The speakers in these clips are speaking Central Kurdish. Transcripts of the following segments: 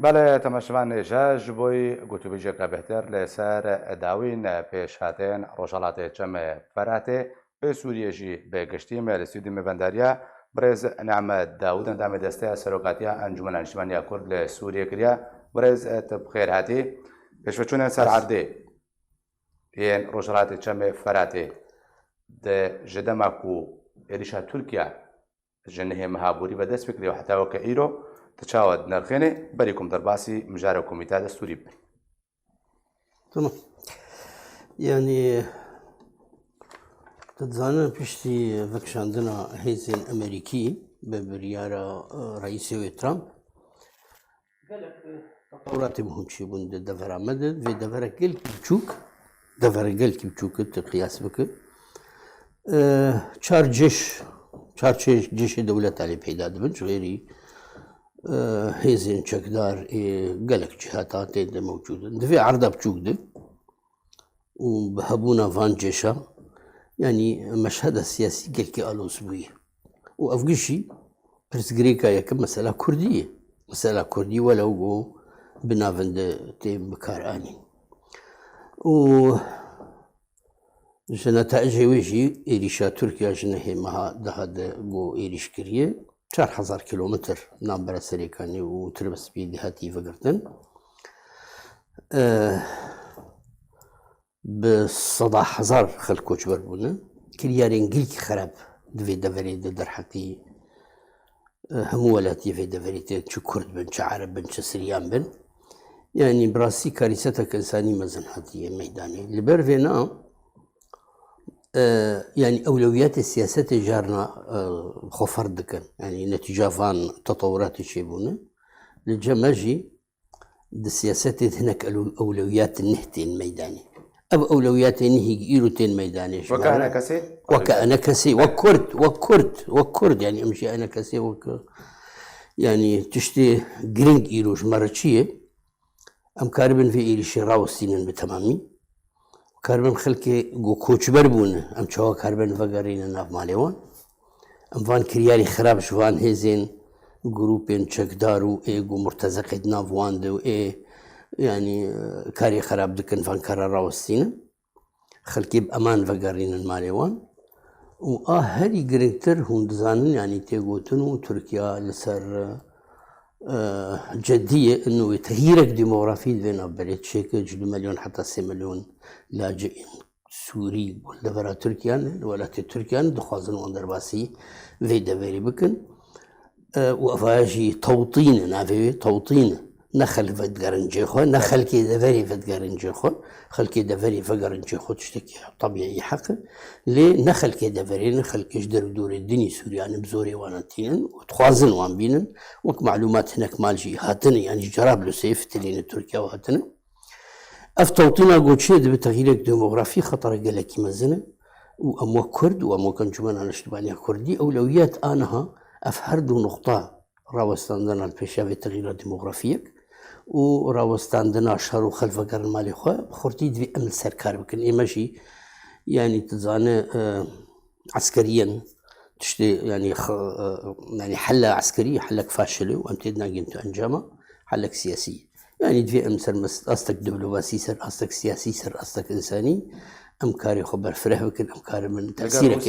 بله تماشاوان نێژە بۆی گوتوبیژێکە بهتر لەسەر داوین پێشهاتێن ڕۆژهەڵاتێ چەمە فەراتێ بە سووریەژی بێگشتی لە سوودی مەڤەنداریە برێز نامەد داود ئەندامی دەستەیە سەرۆکاتیە ئەنجومەنە نیشتیمانیا کورد لە سووریە کردیا برێز بخێرهاتی پێشوەچوونە سەر عەردێ یەن ڕۆژهەڵاتی چەمە فەراتێ ji dema ku êrişa Tirkiye ji nihê mehaborî ve dest bikiriye heta weke îro ti çawa nirxênê berî kum derbasî mijara komîteya destûrî bibin. تمام يعني تتزانن پشتی وەکشاندنا هێزên ئەمریکی بە بریارە ڕئیسێ ترامپ تطوراتی مهمچی بوون دەڤەرا مەدەد vê devera gelkî biçûk devera gelkî biçûkit tu qiyas bikir çar ceşê dewleta lê peyda dibin ji xêrî hêzên çekdar ê gelek cihata tê de mewcûd in divê erda biçûk di û bi hebûna van ceşa yanî meşheda siyasî gelkî alûz bûye û ev gişî pirsgirêka yekim mesela Kurdî ye mesela Kurdî welew got bi navên de tê bikar anîn û ji netecê wê jî êrîşa Tirkiye ji nihê meha daha de got êrîş kiriye 4000 kilometr navbera Serêkanê û Tirmispî hatî vegirtin bi seda hezar xelk koçber bûne kiryarên gelkî xerab divê deverê de derheqî hemû welatiyê vê deverê tê çi Kurd bin çi Ereb bin çi Siryan bin yanî bi rastî karîsetek insanî mezin hatiye meydanê li ber vê na يعني أولويات السياسات جارنا خفر دكن يعني نتيجة فان تطورات شيبونة للجماجي السياسات هناك أولويات النهتين ميداني أو أولويات نهي إيروتين ميداني وكأنا كسي وكأنا كسي وكرد يعني أمشي أنا كسي يعني تشتي جرينج إيروش مرتشية أم كاربن في إيريش راوستين بتمامي کاربن خلکی گو کوچبر بونه ام چهوا کاربن وگرین ناف مالیوان ام وان کریاری خراب شوان هزین گروپین چکدارو ای گو مرتزقید ناف وان دو ای يعني كاري خراب دكن فان كارا راوستين خلكي بأمان وگرين ماليوان و هري جرينتر هون دزانن يعني تيغوتنو تركيا لسر جدية انه تغييرك ديموغرافي بين بلد شيكل 2 مليون حتى 6 مليون لاجئين سوري ولا برا تركيان ولا تركيان دخوازن واندرباسي في دفيري بكن وافاجي توطين نافي توطين نخل فدقرنجي خو نخل كي دفيري فدقرنجي خو خل كي دفيري فدقرنجي خو تشتكي طبيعي حق ليه نخل كي دفيري نخل كي جدر دور الدنيا سوريان بزوري وانتين وتخوازن وان بينن وك معلومات هناك مالجي هاتن يعني جرابلو سيف تلين تركيا وهاتن اف توطينا قوتشيد بتغيير ديموغرافي خطر قالك مزنه وامو كرد وامو كنجمان على اشتبانيا كردي اولويات انها افهردو نقطه راوستاندنا البيشافي تغيير ديموغرافيك وراوستاندنا شهر خلف قرن مالي خو خورتي دي امن سركار بكن ايماشي يعني تزانه عسكريا تشتي يعني يعني حله عسكريه حلك فاشله وامتدنا قيمته انجامه حلك سياسي يعني دفي امسر قصدك دبلوماسي سر قصدك سياسي سر قصدك انساني امكاري خبر فرح بكن امكاري من تاثيرك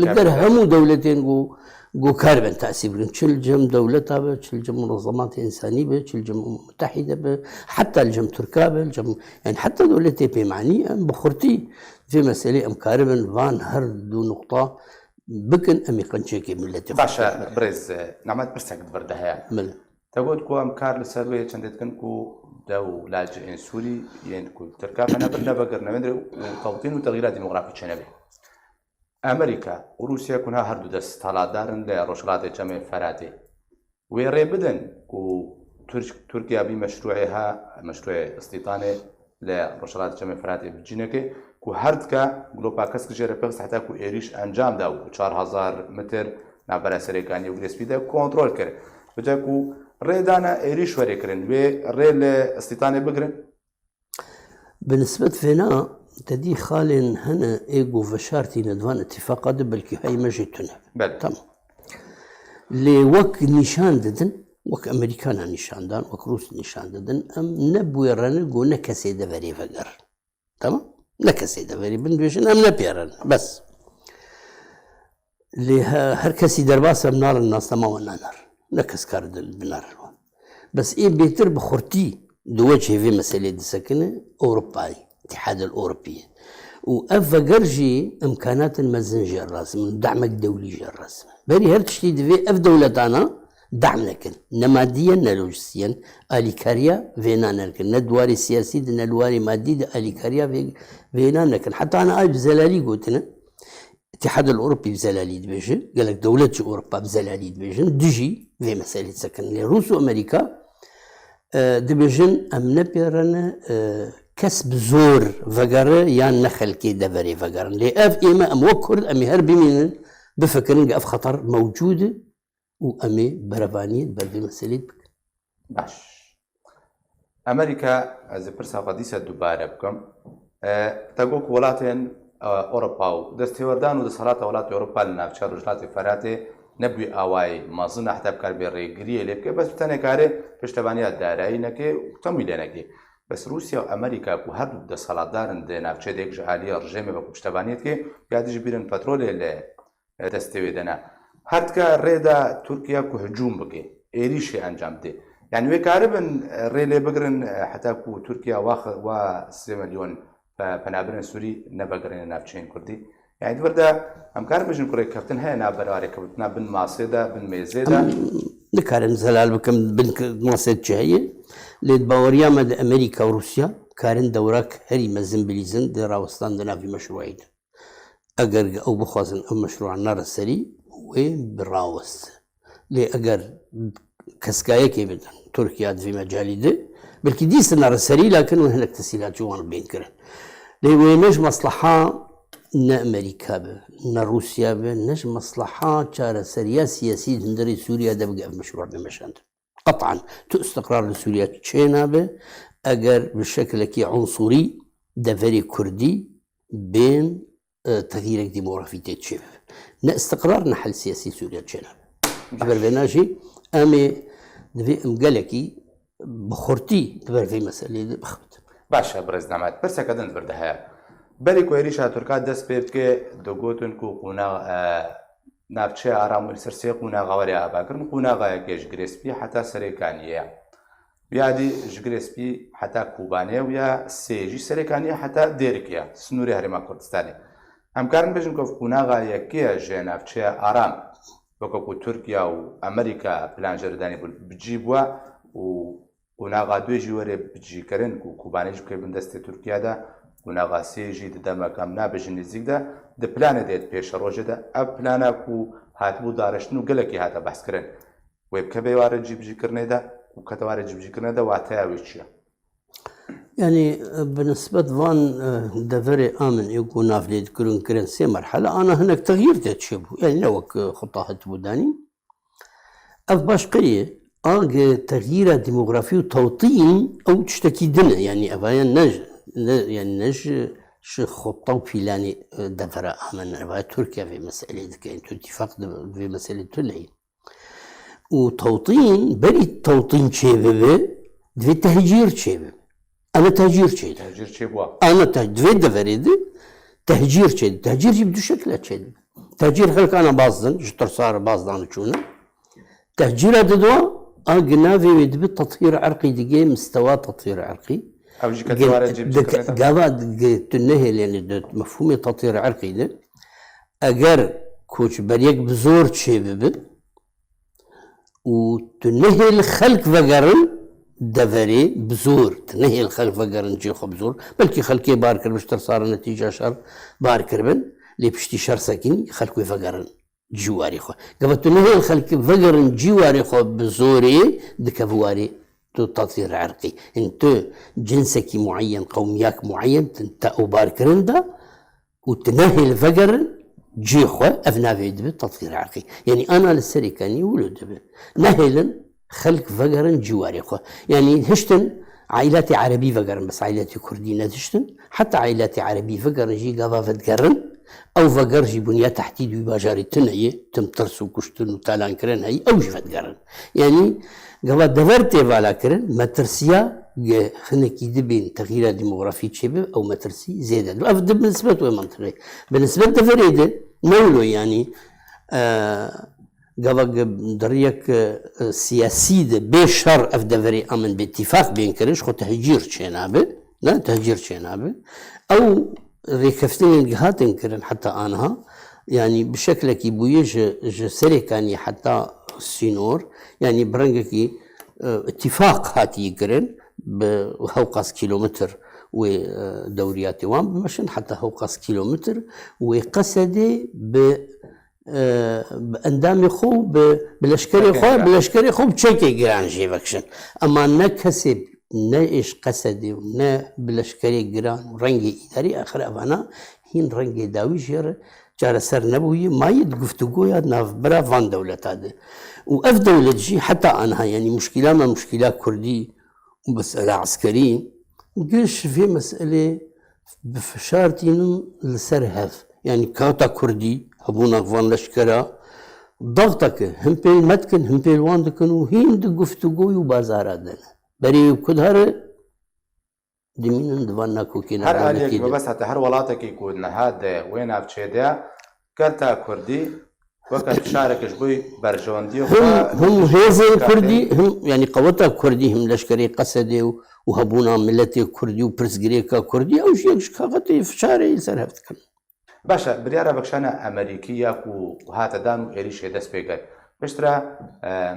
لقر همو دولتين جو كاربن تاثير تشل جم دولتها تشل جم منظمات انسانيه تشل جم متحده حتى الجم تركاب الجم يعني حتى دولتي بمعني بخورتي في مساله امكاري من فان هر دو نقطه بكن امي قنشكي ملتي باشا برز نعمت برسك بردها مل تقول كو امكار لسروي چندتكن كو دو لاجئين سوري ين كو تركا فانا بدنا بقرنا مدري توطين وتغييرات ديموغرافية شنبه امريكا وروسيا كونها هردو دست طلادارن لروشلات جمع فراتي ويري بدن كو تركيا بمشروعها مشروع استيطاني لروشلات جمع فراتي بجينكي كو هردكا جلوبا كسك جيري بيغس حتى كو ايريش انجام داو 4000 متر نابرا سريكاني وغريسبي دا كونترول كر بجاكو ريدانا ايريش وريكرن وي ريل استيطاني بقرن بالنسبة فينا تدي خالن هنا ايجو فشارتي ندوان اتفاقات بلكي هاي مجيتنا بل تمام لي وك نشان ددن وەک ئەمریکانە نیشاندان وەک ڕوس نیشان دەدەن ئەم نەبوێڕەنە گۆ نە کەسێ دەڤەرێ ڤەگەر تەمام نە کەسێ دەڤەری بنوێژن ئەم نەپێڕن بەس لێ هەر کەسی دەرباسە بناڕن ناسنەماوە نانەر نە کەس کار بناڕەوە بەس ئێ بێتر بە خورتی دووە هێڤێ مەسەلێ دەسەکنە ئەوروپای اتحاد الأوروبي وأفجر جي إمكانات المزن جي الرسم دعمك دولي جي الرسم بري هر تشتي دفي أف دولتانا دعم لكن نماديا نلوجستيا أليكاريا فينا لكن ندواري سياسي ندواري مادي أليكاريا فينا لكن حتى أنا أي بزلالي قلتنا الاتحاد الأوروبي بزلالي دبيجن قال لك دولة أوروبا بزلالي دبيجن دجي في مسألة سكن روس وأمريكا دبيجن أمنا بيرنا كسب زور فقرة يان نخل كي دفري فقرة لأف إما أم وكرد أمي هربي من بفكرن أف خطر موجودة وأمي برفانية برفي مسألة باش أمريكا از برسا قديسة دوباره بكم تقولك ولاتين أوروبا دستيوردان ودسالات ولات أوروبا لنافشة رجلات فراتي نبوي أواي مازن حتى بكار بريقريه لبكي بس بتاني كاري پشتبانيات دارائي نكي وتمويلي نكي بس روسيا وأمريكا كو هر دو دسالات دارن دي نافشة ديك جهالية رجيمي بكو پشتبانيات كي يادي جبيرن بترولي لدستيوردنا هاتكا ريدا تركيا كو هجوم بكي إيريشي أنجام دي يعني ويكاربن ريلي بقرن حتى كو تركيا واخد و 3 مليون فنابرن سوري نبقرن نافشين كردي يعني دوردا امكار بجن كوري كابتن هي نابراري كابتن بن ماسيدا بن ميزيدا نكارن زلال بكم بن ماسيد جايه ليد باوريا مد امريكا وروسيا كارن دورك هري مزن بليزن دراوستان دنا في مشروعين اگر او بخوازن او مشروع النار السري وبراوست لي اگر كسكايه كيبدن تركيا في مجالي ده بلكي ديس النار السري لكن هناك تسهيلات جوان بينكره لي وينج مصلحه نا أمريكا به نا روسيا به نش مصلحة شارع سياسي هندري سوريا ده بقى مشروع بمشان قطعا تو استقرار لسوريا تشينا به أجر بالشكل كي عنصري دفري كردي بين تغيير ديموغرافي تشيف نا استقرار نحل سياسي سوريا تشينا عبر بناجي أمي دفي مقالكي بخورتي دبر في مسألة بخبت باشا برزنامات برسا كدن بردها بەری کوێریشا تورکا دەست پێ بکێ دەگوتن و قونا ناوچەی ئارام سەرسێ قوناغاوەری ئاباکردن قوناغایە گەشت گرێسپی حتا سەرێکانیەیە بیادی ژگرێسپی حتا کوبانێ و یا سێژی سەرێکانیە حتا دێرکیە سنووری هەرێما کوردستانی ئەمکارن بێژن کۆف قوناغا یەکەیە ژێ ناوچەیە ئارام وەکو تورکیا و ئەمریکا پلانژەردانی بجی بووە و قوناغا دوێژی وەرێ بجیکردن و کوبانێژ بکەی بندەستی تورکیادا قوناغا سێژی دەمەکەم نابژن نزیکدا د پلانە دێت پێشە ڕۆژەدا ئەم پلانە و هاتبوو داڕشتن و گەلێکی هاتە بەحسکردن وێ بکە بێوارە جیبژیکردنێدا و کەتەوارە جیبژیکردنەدا واتایاوی چییە؟ يعني بالنسبة لفان دفري آمن يكون نافلي تكرون كرن سي مرحلة أنا هناك تغيير تشبه يعني لوك خطاها تبوداني أف باش قرية تغيير ديموغرافي وتوطين أو تشتكي دنا يعني أبايا نج شو خطة وفلاني دفرة آمن أبايا تركيا في مسألة كأن اتفاق في مسألة تلعي وتوطين بري التوطين شبه دفي تهجير شبه أنا تهجير شيء أنا تهجير دفريد تهجير شيء تهجير يبدو شكله شيء تهجير خلق أنا باصدن جتر صار باصدان شونه تهجير هذا دوا أجنا في يدب تطهير عرقي دقي مستوى تطهير عرقي أو جي كتوارة قابد تنهي يعني مفهوم تطهير عرقي ده أجر كوش بريك بزور شيء ببد وتنهي الخلق فقرن دفري بزور تنهي الخلق فقرن جي بزور بلكي خلقي باركر بشتر صار نتيجة شر باركر بن لي بشتي شر ساكن خلقي فقرن جواري خو قبل تنهي الخلق فقرن جواري خو بزوري دكفواري تطهير عرقي انتو جنسك معين قومياك معين انت او باركرن ده وتنهي الفقرن جي خو افنا في تطهير عرقي يعني انا للسري كان يولد نهيلا خلق فقرن جواري خو يعني هشتن عائلاتي عربي فقرن بس عائلاتي كردي هشتن حتى عائلاتي عربي فقرن جي قافا فتقرن او فقر جيبون يا تحديد باجاري تنهي تم ترسو كشتن وتالان كرن هي او جفت قرن يعني قبل دفرتي فالا كرن مترسيا خنكي دبين تغيير ديموغرافي تشبه او مترسي زياده افضل بالنسبه ومنطقي بالنسبه لفريده مولو يعني قبل دريك سياسي بشر افدفري امن باتفاق بين كرش خو تهجير شنابه لا تهجير شنابه او ريكفتين جهاتن كرن حتى انها يعني بشكل كي بويج جسري كان حتى السينور يعني برنجكي اتفاق هاتي كرن بهوقاس كيلومتر ودوريات وان بمشن حتى هوقاس كيلومتر وقصدي باندامي خو بالاشكري خو بشكل جران جيفكشن اما نكسب نايش قصدي ونا بالاشكري جران رنجي اداري اخر افانا هين رنجي داوي جير جار سر نبوي ما يتقفتقو يا ناف برا فان دولة هذا واف دولة جي حتى انها يعني مشكلة ما مشكلة كردي ومسألة عسكري قلش في مسألة بفشارتين لسرهف يعني كاتا كردي هبونا فان لشكرا ضغطك هم بيل متكن هم بيل واندكن وهين دقفتقو وبازار هذا بري كدهر دمين دوانا كوكينا هر آليك بس حتى هر ولاتك يكون هذا وين أبتشيدها كرتا كردي وقت شارك جبوي برجوندي هم هذا كردي هم يعني قوتها كردي هم لشكري قصدي وهبونا ملتي كردي وبرسجريكا كردي او شيء شكاغتي في شاري سرهفتكن باشا بريارة بكشانا أمريكية وهاتا دانو إيريش دست بيكر بشترا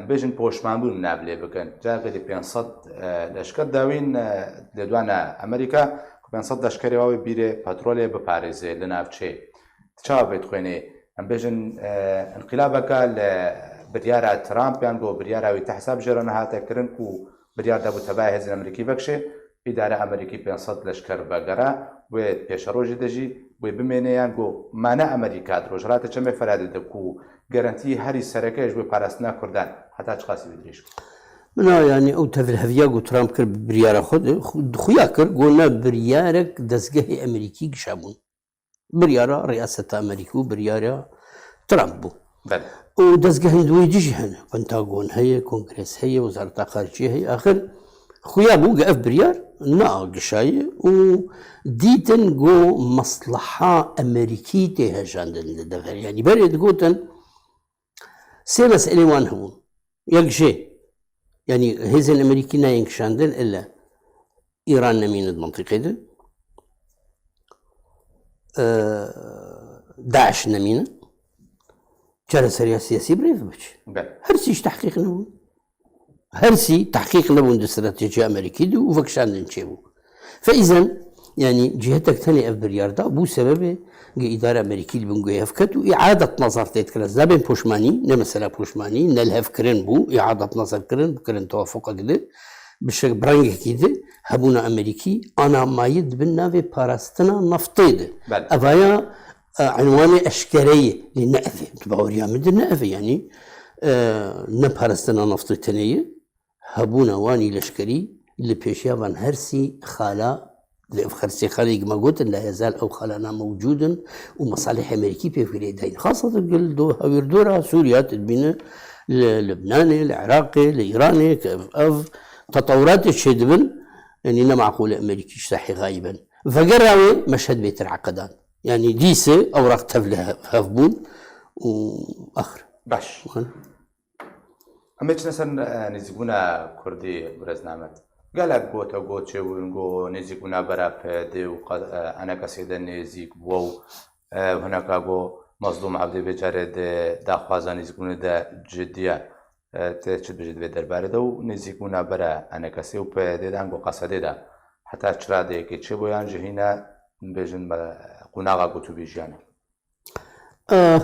بيجن بوشمان بون نابلي بكن جاقدي 500 لشكر داوين لدوانا أمريكا 500 لشكري واوي بيري باترولي بباريزي لنافشي تشاو بيتخويني بيجن انقلابك بريارة ترامب يانجو بريارة ويتحساب جرانا هاتا كرن كو بريار دابو تباهي هزين أمريكي بكشي إدارة أمريكي 500 لشكر بقرا وبيشروجي دجي وبمينيان جو مانا أمريكا دروجرات چمه فراد دكو جارانتي هاري سركاش ببارستنا كردان حتى تقاسي بدريش منا يعني او تفل هفياغو ترامب كر بريارة خود خويا كر قلنا بريارك دزگه أمريكي قشابون بريارة رئاسة أمريكا بريارة ترامبو بل ودزگه دوي جيجي هنا بنتاغون هي كونغرس هي وزارة خارجية هي آخر خويا بو قف بريار ناقشاي وديتن جو مصلحة أمريكية هجاندن للدفر يعني بريد قوتن سي مسألة وان هون يكشي يعني هزن الأمريكيين ينكشاندن إلا إيران نمين المنطقة دي داعش نمين جارة سريع سياسي بريف بش هرسيش تحقيق نبون هرسي تحقيق نبون دي استراتيجية أمريكية وفكشاندن تشيبو فإذا يعني جهتك ثاني أف برياردا بو سبب إدارة أمريكية بنقول هفكت وإعادة نظر تتكلم زابين بوشماني نمسلا بوشماني نلهف كرن بو إعادة نظر كرن توافق كده بشكل برانج كده هبونا أمريكي أنا ما يد بالنافي باراستنا نفطيده أفايا عنوان أشكرية للنأفة تبعوريا من النأفة يعني نبارستنا نفط التنية هبونا واني لشكري اللي بيشيا فان هرسي خالا خرسي خارج ما قلت لا يزال او خلانا موجودا ومصالح امريكيه في اليدين خاصه قلدو هاويردورا سوريا تدبين لبناني العراقي الايراني تطورات الشدبن يعني انا معقول امريكي صحي غايبا فقراوي مشهد بيت العقدان يعني ديسه اوراق تفله هفبون واخر باش اميتش مثلا نزيقونا كردي برزنامت قالك قوت قوت شو نزيقونا برا دي انا كسيدا نزيق وو هناك اقو مظلوم عبدي بجارد داخوازا نزيقونا دا جدية تشد بجد بدر بارده ونزيقونا برا انا كسي و دانقو قصده دا حتى تشرا دي كي تشبو يانجي هنا بجن قناغا قوتو بيجيانا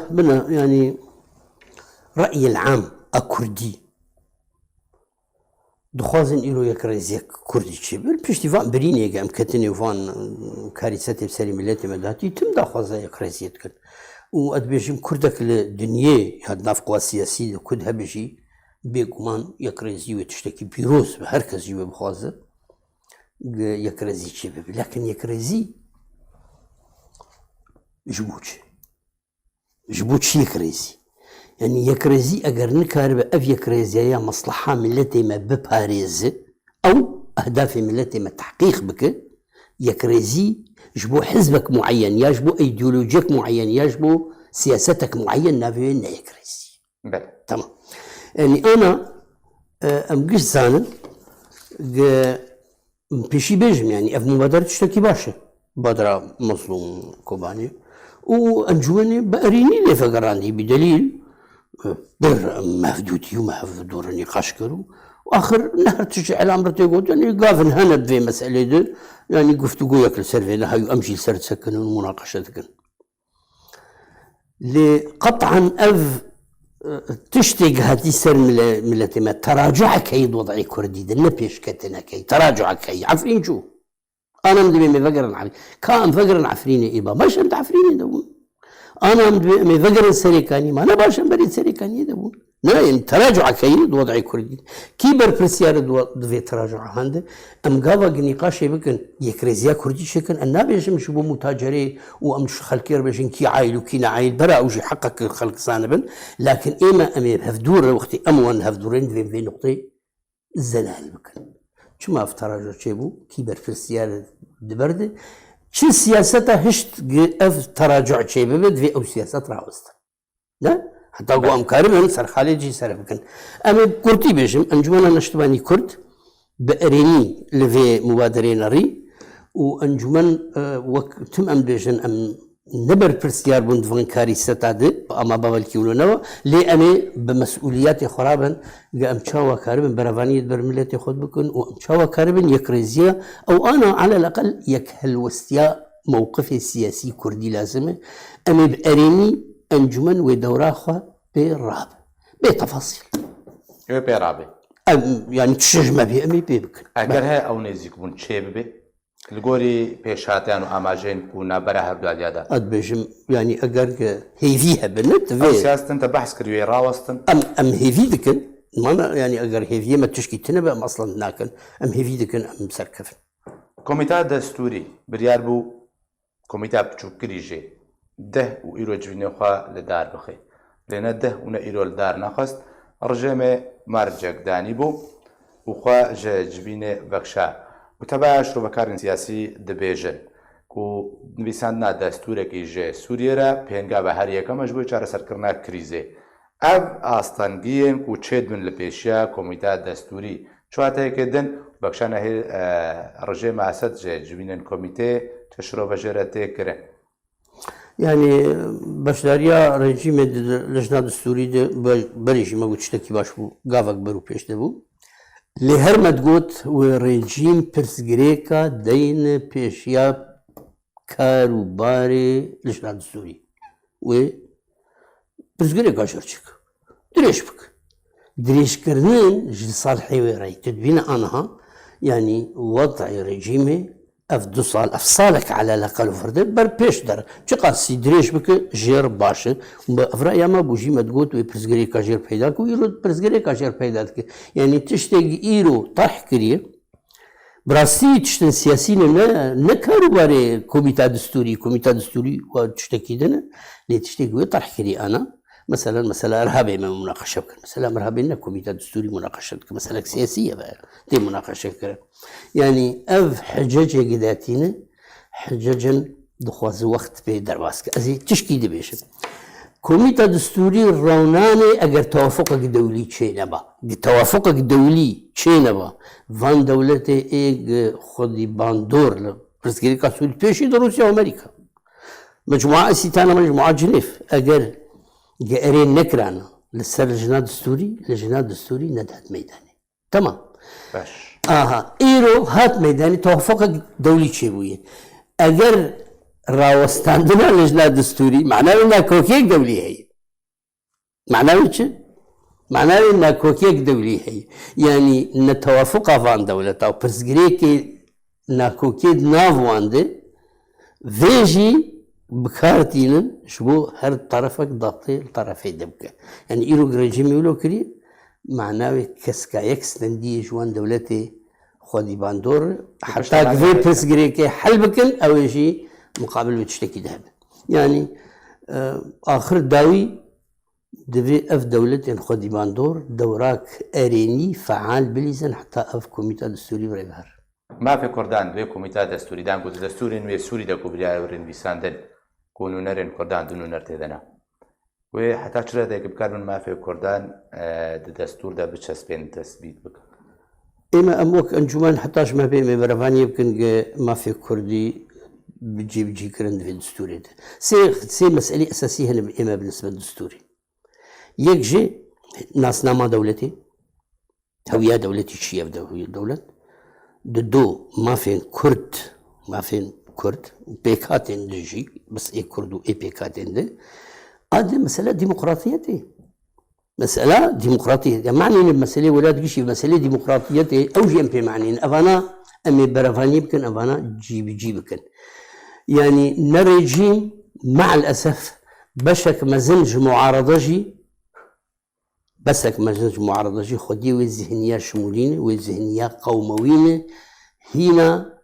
بنا يعني رأي العام أكردي دخوازن إيرو يكرزيك كردي تشبل بيشتي فان بريني يقام كتني وفان كارثة بسري ملاتي مداتي تم دخوازا يكرزيت كن وأدبيجم كردك لدنيا هاد نافقوا سياسي كردها بيجي بيقومان يكرزي وتشتكي بيروس بهركز يوه بخوازا يكرزي تشبل لكن يكرزي جبوش يكريزي يعني يكريزي اگر نكارب اف يكريزي يا مصلحة ملتي ما بباريز او اهداف ملتي ما تحقيق بك يكريزي جبو حزبك معين يجبو ايديولوجيك معين يجبو سياستك معين نافيين يكريزي تمام يعني انا امقش زانن بيشي بيجم يعني اف مبادرة تشتكي باشا مبادرة مظلوم كوباني وانجواني بأريني لي فقراندي بدليل بر مهدودي ومهدور نقاش كرو واخر نهر تشجع على امر تيقول يعني قافن هنا في مسألة دي يعني قفتو قويك لسرفي لها امشي لسر تسكن المناقشة تكن لقطعا اف تشتيق هاتي سر ملتي ما تراجع كيد وضعي كردي دنا بيش كتنا كي تراجع كي عفرين شو انا مدبي مفقرن عفرين كان فقرن عفريني ايبا باش انت عفريني دون انا مدبي مفقرن سريكاني ما انا باش بريد سريكاني دون لا يعني تراجع كيد وضعي كردي كيبر برسيار دوي تراجع هند ام قاوا نقاش بكن يكريزيا كردي شكن النابي مشبو متاجري وامش خلكير بشن كي عايل وكي عايل برا وجي حقق الخلق صانبا لكن اما امي هفدور وقتي اموان هفدورين في نقطه الزلال بكن شما في تراجع شيبو كيبر برسيار دبرده شي سياسته هشت اف تراجع شيبه في او سياسه راوست لا حتى قوام كاربن سر خالجي سر بكن أما كرتي بيجم أنجمنا نشتباني كرد بأريني لفي مبادرين ري وأنجمن وقتم أم بيجن أم نبر برسيار بند فان كاري ستاد أما بابل كيولو نوا لي أمي بمسؤوليات خرابا قام شاوا كاربن برافانية برملتي خود بكن وأم شاوا كاربن يكريزيا أو أنا على الأقل يكهل وستيا موقفي السياسي كردي لازمه أمي بأريني انجمن ودوراخه براب بتفاصيل برابي يعني تشجمه بأمي بيبك اگرها او نزيك بون تشيبه الگوري پیشاتیان و اماجین کونا برا هر دو عدیادا اد بيجم يعني اگر هيفيها بنت او سياست انت بحث كريوي راوستن ام هيفي دكن ما يعني اگر هيفي ما تشكي تنبا اصلا ناكن ام هيفي دكن ام سركف كوميتا دستوري بريار بو كوميتا بچوكريجي ده و ايرو جبينيوخا لدار بخي لنا ده ونا ايرو لدار نخست رجمه مرجك داني بو وخا جبيني بخشا وتباش روبكارن سياسي دبيجن كو نویساندنا دستورێکی ژێ سووریێرە پێنگا بە هەر یەکەمەش بۆی چارەسەرکردنا کریزێ ئەv ئاستانگیên ku çêdibin li pêşiya komîteya destûrî çiwateyekê din bexşana rejêma Esed jê civînên komîtê çi şirovejêre tê kirin. Yani başlarya rejimê lejna destûrî de berê jî me got tiştekî baş bû gavek ber û pêş de bû. Lê her me got wê rejîm pirsgirêka deyne pêşiya kar û barê lejna destûrî wê pirsgirêka jêr çik dirêj bik. Dirêjkirinin ji salhê wê re tu dibîne aniha yani wad'ê rejîmê ev du sal ev salek ala leqel firde ber pêş der çi qasî dirêj bike jêr baş e ev reya me bû jî me digot wê pirsgirêka jêr peyda kir û îro pirsgirêka jêr peyda dike yani tiştekî îro tarh kiriye bi rastî tiştên siyasî ne karûbarê komîta destûrî wa tiştekî din lê tiştekî wê tarh kirî ana مثلا ارهابي ما مناقشه بكن مثلا ارهابي انه كوميتا دستوري مناقشه بكن مساله سياسيه بقى دي مناقشه كده يعني اف حجج قداتينا حججا دخواز وقت في درباسك ازي تشكي دي بيش كوميتا دستوري روناني اگر توافقك دولي تشينبا توافقك دولي تشينبا فان دولتي ايج خدي باندور برسكري كاسول بيشي روسيا وامريكا مجموعه سيتانا مجموعه جنيف اگر جارين نكرانا لسر لجنات دستوري ندهت ميداني تمام باش ايرو هات ميداني توافق دولي تشيبويه اگر راوستاندنا لجنات دستوري معناه انها كوكيك دولي هي معناه انها كوكيك دولي هي يعني نتوافق فان دولة او برسجريكي ناكوكيد نافوانده فيجي بكارتينن شبو هر طرفك ضبطي الطرفين دبكة يعني إيرو رجيم يقولوا كري معناه كسكايك سندي جوان دولتي خودي باندور حتى كفي برسجريكي حل بكن أو شيء مقابل بتشتكي ذهب يعني آخر داوي دفي اف دولتين خودي باندور دوراك اريني فعال بليزن حتى اف كوميتا دستوري بريبهر ما في كردان دوی کمیته دستوری دان کو دستوری نوی سوری د کو بیا ورن بیساندن كونو نرن كردان دونو نرتدنا وحتى شرا ديك بكارمن ما في كردان دستور ده بتشسبين تثبيت بك إما أموك أنجمان حتىش ما بين مبرفاني يمكن ما في كردي بيجي كرند في الدستوري ده سي مسألة أساسية هنا إما بالنسبة للدستوري يجي ناس ناما دولتي هوية دولتي شيء في هوية دولة دو ما في كرد ما في كرد بيكاتين دجي بس إيه كرد وإيه بيكاتين ده هذه مسألة ديمقراطية مسألة ديمقراطية معني المسألة ولا تجيش مسألة ديمقراطية أو جي إم بي معني أفانا أمي برافاني يمكن أفانا جيبكن يعني نرجيم مع الأسف بشك مزنج معارضجي بسك مزنج معارضجي خدي والذهنية شمولين والذهنية قوموية هنا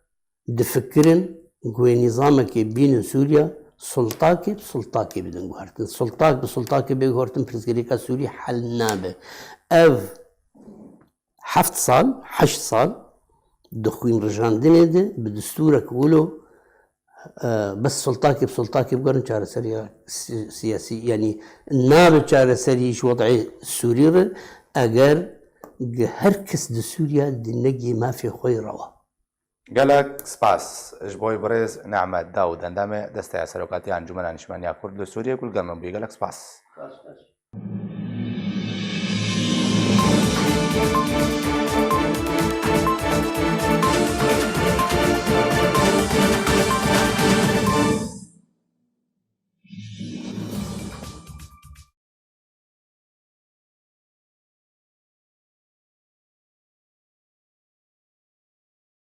دفكرن قوي نظامك بين سوريا سلطاكي بسلطاكي بدن قهرتن سلطاك بسلطاكي بقهرتن برزقريكا سوري حل نابه اف حفت صال 8 صال دخوين رجان دنيده بدستورك ولو بس سلطاكي بسلطاكي بقرن شارع سريع سياسي يعني نابه شارع سريع وضعي السوري اگر هركس دسوريا دنجي ما في خوي روا قالك سباس جبوي بريز نعمة داود عندما دستي سلوكاتي عن جملة نشمانيا كرد سوريا كل قرن بيقالك سباس